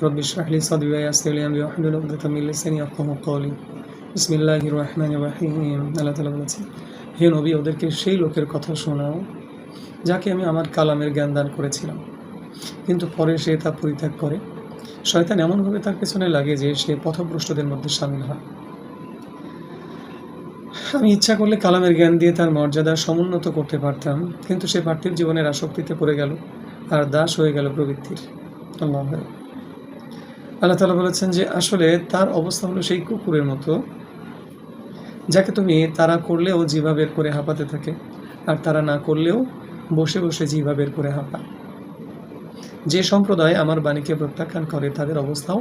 রব্বি ইশরাহ লি সাদরি ওয়া ইয়াসসির লি আমরি ওয়াহলুল উকদাতাম মিন লিসানি ইয়াফকাহু কওলি। বিসমিল্লাহির রহমানির রহিম। আল্লাহ তাআলা বলেছেন, হে নবী, ওদেরকে সেই লোকের কথা শোনাও যাকে আমি আমার কালামের জ্ঞান দান করেছিলাম, কিন্তু পরে সে তা পরিত্যাগ করে। শয়তান এমনভাবে তার পেছনে লাগে যে সে পথভ্রষ্টদের মধ্যে শামিল হয়। আমি ইচ্ছা করলে কালামের জ্ঞান দিয়ে তার মর্যাদা সমুন্নত করতে পারতাম, কিন্তু সে পার্থিব জীবনের আসক্তিতে পড়ে গেল আর দাস হয়ে গেল প্রবৃত্তির। আল্লাহ তাআলা বলেছেন যে আসলে তার অবস্থা হলো সেই কুকুরের মতো, যাকে তুমি তাড়া করলেও জিভা বের করে হাঁপাতে থাকে, আর তাড়া না করলেও বসে বসে জিভা বের করে হাঁপায়। যে সম্প্রদায় আমার বাণীকে প্রত্যাখ্যান করে তাদের অবস্থাও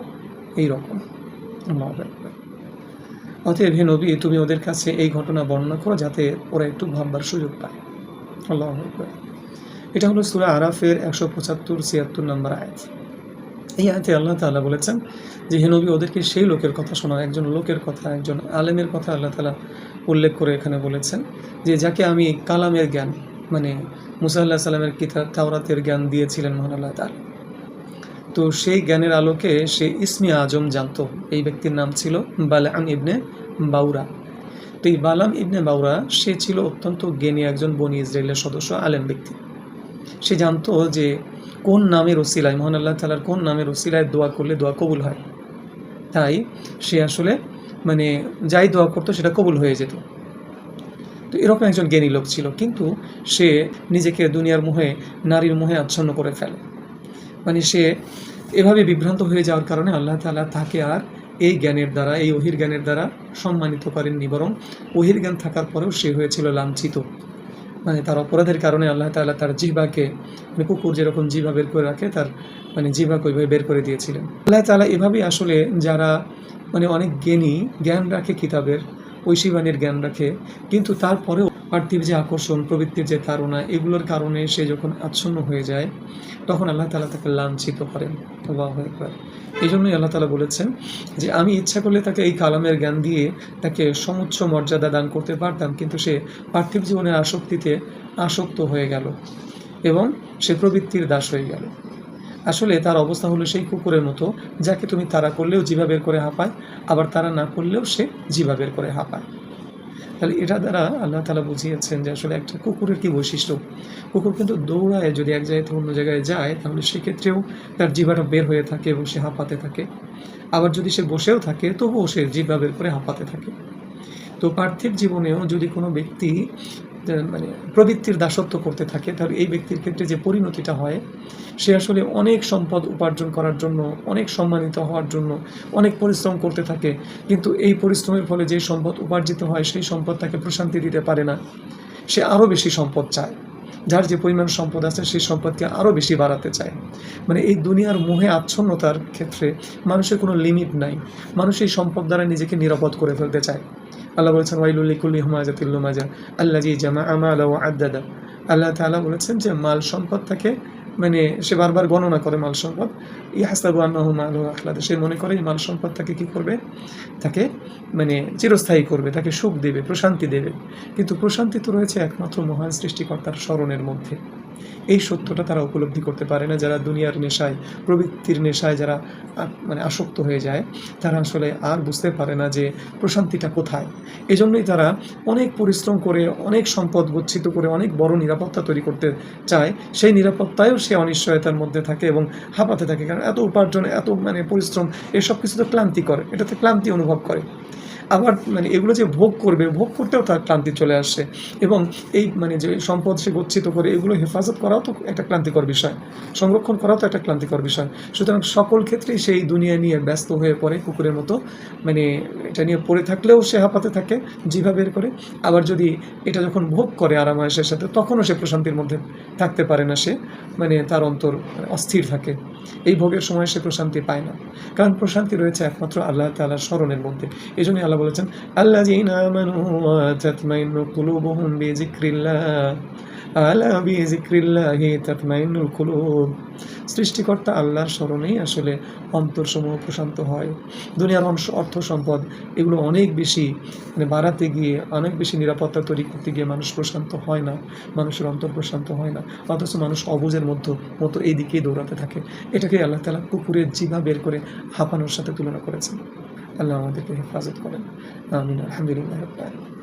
এই রকম। অতএব হে নবী, তুমি ওদের কাছে এই ঘটনা বর্ণনা করো যাতে ওরা একটু ভাববার সুযোগ পায়। আল্লাহু আকবার। এটা হলো সূরা আরাফের 175-76 নম্বর আয়াত। এই আয়াতে আল্লাহ তাআলা বলেছেন যে হে নবী, ওদেরকে সেই লোকের কথা শোনাও। একজন লোকের কথা, একজন আলেমের কথা আল্লাহ তাআলা উল্লেখ করে এখানে বলেছেন যে যাকে আমি কালামের জ্ঞান, মানে মুসা আলাইহিস সালামের কিতাব তাওরাতের জ্ঞান দিয়েছিলেন মহান আল্লাহ তাআলা। তো সেই জ্ঞানের আলোকে সে ইসমে আজম জানতো। এই ব্যক্তির নাম ছিল বালাম ইবনে বাউরা। তো এই বালাম ইবনে বাউরা সে ছিল অত্যন্ত জ্ঞানী একজন বনি ইসরায়েলের সদস্য, আলেম ব্যক্তি। সে জানতো যে কোন নামের ওসিলায়, মহান আল্লাহ তাআলার কোন নামের ওসিলায় দোয়া করলে দোয়া কবুল হয়। তাই সে আসলে মানে যাই দোয়া করতো সেটা কবুল হয়ে যেত। তো এরকম একজন জ্ঞানী লোক ছিল, কিন্তু সে নিজেকে দুনিয়ার মোহে, নারীর মোহে আচ্ছন্ন করে ফেলে। মানে সে এভাবে বিভ্রান্ত হয়ে যাওয়ার কারণে আল্লাহ তাআলা তাকে আর এই জ্ঞানের দ্বারা, এই ওহির জ্ঞানের দ্বারা সম্মানিত করেননি, বরং ওহির জ্ঞান থাকার পরেও সে হয়েছিল লাঞ্ছিত। মানে তার অপরাধের কারণে আল্লাহ তাআলা তার জিহ্বাকে, মানে কুকুর যেরকম জিহ্বা বের করে রাখে, তার মানে জিহ্বাকে ওইভাবে বের করে দিয়েছিলেন। আল্লাহ তাআলা এভাবেই আসলে যারা মানে অনেক জ্ঞানী, জ্ঞান রাখে কিতাবের, ঐশীবাণীর জ্ঞান রাখে, কিন্তু তারপরেও পার্থিব যে আকর্ষণ, প্রবৃত্তির যে তাড়না, এগুলোর কারণে সে যখন আচ্ছন্ন হয়ে যায় তখন আল্লাহ তাআলা তাকে লাঞ্ছিত করেন। আল্লাহু আকবার। এই জন্যই আল্লাহ তাআলা বলেছেন যে আমি ইচ্ছা করলে তাকে এই কালামের জ্ঞান দিয়ে তাকে সমুচ্চ মর্যাদা দান করতে পারতাম, কিন্তু সে পার্থিব জীবনের আসক্তিতে আসক্ত হয়ে গেল এবং সে প্রবৃত্তির দাস হয়ে গেল। আসলে তার অবস্থা হলো সেই কুকুরের মতো, যাকে তুমি তাড়া করলেও জিভা বের করে হাঁপায়, আবার তাড়া না করলেও সে জিভা বের করে হাঁপায়। তাহলে এটা দ্বারা আল্লাহ তাআলা বুঝিয়েছেন যে আসলে একটা কুকুরের কী বৈশিষ্ট্য। কুকুর কিন্তু দৌড়ায়, যদি এক জায়গা থেকে অন্য জায়গায় যায় তাহলে সেক্ষেত্রেও তার জিভাটা বের হয়ে থাকে এবং সে হাঁপাতে থাকে। আবার যদি সে বসেও থাকে তবুও সে জিভা বের করে হাঁপাতে থাকে। তো পার্থিব জীবনেও যদি কোনো ব্যক্তি মানে প্রবৃত্তির দাসত্ব করতে থাকে, তাহলে এই ব্যক্তির ক্ষেত্রে যে পরিণতিটা হয়, সে আসলে অনেক সম্পদ উপার্জন করার জন্য, অনেক সম্মানিত হওয়ার জন্য অনেক পরিশ্রম করতে থাকে, কিন্তু এই পরিশ্রমের ফলে যে সম্পদ উপার্জিত হয় সেই সম্পদ তাকে প্রশান্তি দিতে পারে না। সে আরও বেশি সম্পদ চায়, যার যে পরিমাণ সম্পদ আছে সেই সম্পদকে আরও বেশি বাড়াতে চায়। মানে এই দুনিয়ার মোহে আচ্ছন্নতার ক্ষেত্রে মানুষের কোনো লিমিট নাই। মানুষ এই সম্পদ দ্বারা নিজেকে নিরাপদ করে ফেলতে চায়। আল্লাহ বলেছেন ওয়াইলুল লিকুল্লি হুমাযাতিল লুমাযা আল্লাযী জামাআ মালা ওয়া আদ্দাদা। আল্লাহ তাআলা বলেছেন যে মাল সম্পদ তাকে, মানে সে বারবার গণনা করে মাল সম্পদ, ইয়াহসাবু আন্নাহু মালুহু আখলাদা। সে মনে করে এই মাল সম্পদ তাকে কী করবে, তাকে মানে চিরস্থায়ী করবে, তাকে সুখ দেবে, প্রশান্তি দেবে। কিন্তু প্রশান্তি তো রয়েছে একমাত্র মহান সৃষ্টিকর্তার স্মরণের মধ্যে। এই সত্যটা তারা উপলব্ধি করতে পারে না। যারা দুনিয়ার নেশায়, প্রবৃত্তির নেশায় যারা মানে আসক্ত হয়ে যায়, তারা আসলে আর বুঝতে পারে না যে প্রশান্তিটা কোথায়। এজন্যই তারা অনেক পরিশ্রম করে, অনেক সম্পদ গচ্ছিত করে, অনেক বড় নিরাপত্তা তৈরি করতে চায়। সেই নিরাপত্তায়ও সে অনিশ্চয়তার মধ্যে থাকে এবং হাঁপাতে থাকে, কারণ এত উপার্জন, এত মানে পরিশ্রম, এসব কিছু তো ক্লান্তি করে, এটাতে ক্লান্তি অনুভব করে। আবার মানে এগুলো যে ভোগ করবে, ভোগ করতেও তার ক্লান্তি চলে আসছে, এবং এই মানে যে সম্পদ সে গচ্ছিত করে এগুলো হেফাজত করাও তো একটা ক্লান্তিকর বিষয়, সংরক্ষণ করাও তো একটা ক্লান্তিকর বিষয়। সুতরাং সকল ক্ষেত্রেই সেই দুনিয়া নিয়ে ব্যস্ত হয়ে পড়ে কুকুরের মতো। মানে এটা নিয়ে পড়ে থাকলেও সে হাঁপাতে থাকে, জিভা বের করে। আবার যদি এটা যখন ভোগ করে আরামায়েশের সাথে, তখনও সে প্রশান্তির মধ্যে থাকতে পারে না। সে মানে তার অন্তর অস্থির থাকে। এই ভোগের সময় সে প্রশান্তি পায় না, কারণ প্রশান্তি রয়েছে একমাত্র আল্লাহ তাআলার স্মরণের মধ্যে। এই জন্যই আল্লাহ বলেছেন আল্লাযীনা আমানু ওয়া তাতমাইন্নু কুলুবুহুম বিযিকরিল্লাহ আলা বিযিক্রিল্লাহি তাতমাইন্নুল কুলুব। সৃষ্টিকর্তা আল্লাহর স্মরণেই আসলে অন্তরসমূহ প্রশান্ত হয়। দুনিয়ার অর্থ সম্পদ এগুলো অনেক বেশি বাড়াতে গিয়ে, অনেক বেশি নিরাপত্তা তৈরি করতে গিয়ে মানুষ প্রশান্ত হয় না, মানুষের অন্তর প্রশান্ত হয় না। অথচ মানুষ অবুঝের মতো এই দিকেই দৌড়াতে থাকে। এটাকে আল্লাহ তাআলা কুকুরের জিভা বের করে হাঁপানোর সাথে তুলনা করেছেন। আল্লাহ আমাদেরকে হেফাজত করেন। আমিন। আলহামদুলিল্লাহ রাব্বিল আলামিন।